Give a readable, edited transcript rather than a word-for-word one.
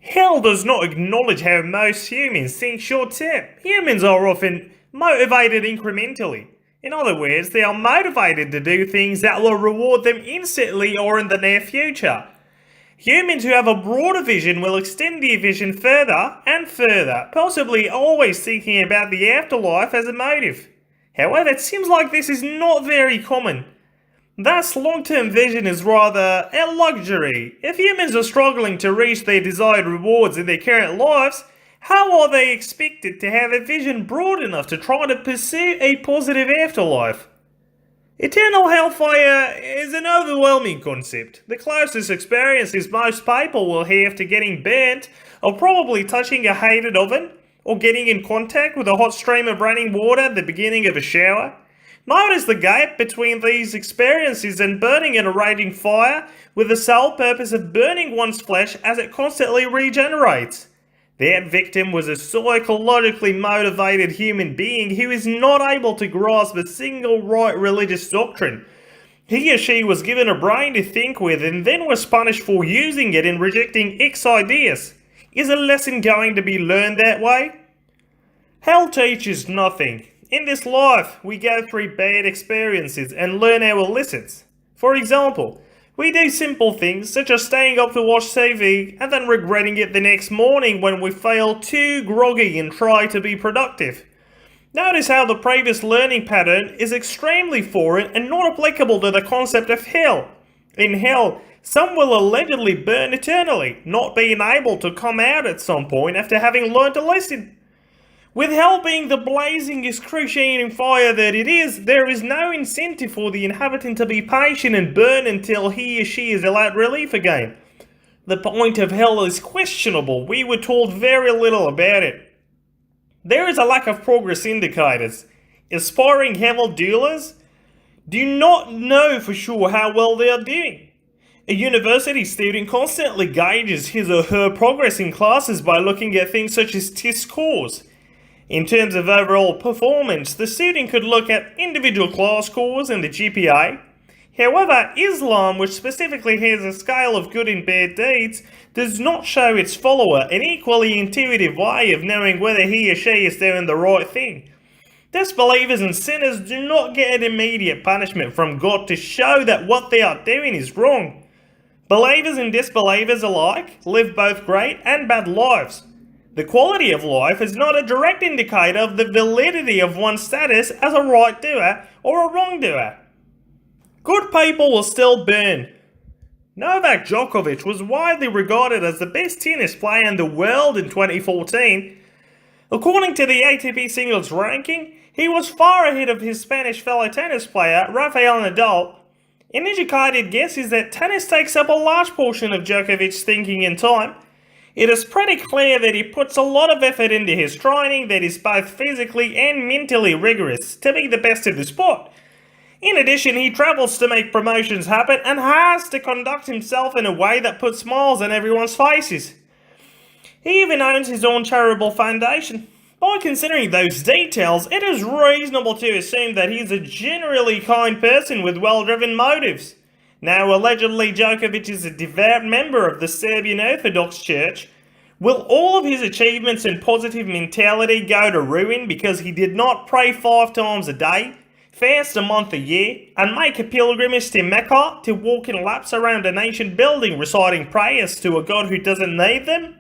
Hell does not acknowledge how most humans think short term. Humans are often motivated incrementally. In other words, they are motivated to do things that will reward them instantly or in the near future. Humans who have a broader vision will extend their vision further and further, possibly always thinking about the afterlife as a motive. However, it seems like this is not very common. Thus, long-term vision is rather a luxury. If humans are struggling to reach their desired rewards in their current lives, how are they expected to have a vision broad enough to try to pursue a positive afterlife? Eternal hellfire is an overwhelming concept. The closest experiences most people will have to getting burnt are probably touching a heated oven or getting in contact with a hot stream of running water at the beginning of a shower. Notice the gap between these experiences and burning in a raging fire with the sole purpose of burning one's flesh as it constantly regenerates. That victim was a psychologically motivated human being who is not able to grasp a single right religious doctrine. He or she was given a brain to think with and then was punished for using it and rejecting X ideas. Is a lesson going to be learned that way? Hell teaches nothing. In this life, we go through bad experiences and learn our lessons. For example, we do simple things such as staying up to watch TV and then regretting it the next morning when we feel too groggy and try to be productive. Notice how the previous learning pattern is extremely foreign and not applicable to the concept of hell. In hell, some will allegedly burn eternally, not being able to come out at some point after having learned a lesson. With hell being the blazing, excruciating fire that it is, there is no incentive for the inhabitant to be patient and burn until he or she is allowed relief again. The point of hell is questionable. We were told very little about it. There is a lack of progress indicators. Aspiring hell doers do not know for sure how well they are doing. A university student constantly gauges his or her progress in classes by looking at things such as test scores. In terms of overall performance, the student could look at individual class scores and the GPA. However, Islam, which specifically has a scale of good and bad deeds, does not show its follower an equally intuitive way of knowing whether he or she is doing the right thing. Disbelievers and sinners do not get an immediate punishment from God to show that what they are doing is wrong. Believers and disbelievers alike live both great and bad lives. The quality of life is not a direct indicator of the validity of one's status as a right doer or a wrongdoer. Good people will still burn. Novak Djokovic was widely regarded as the best tennis player in the world in 2014. According to the ATP singles ranking, he was far ahead of his Spanish fellow tennis player, Rafael Nadal. An educated guess is that tennis takes up a large portion of Djokovic's thinking and time. It is pretty clear that he puts a lot of effort into his training that is both physically and mentally rigorous to be the best of the sport. In addition, he travels to make promotions happen and has to conduct himself in a way that puts smiles on everyone's faces. He even owns his own charitable foundation. By considering those details, it is reasonable to assume that he's a generally kind person with well-driven motives. Now, allegedly, Djokovic is a devout member of the Serbian Orthodox Church. Will all of his achievements and positive mentality go to ruin because he did not pray 5 times a day, fast a month a year, and make a pilgrimage to Mecca to walk in laps around an ancient building reciting prayers to a God who doesn't need them?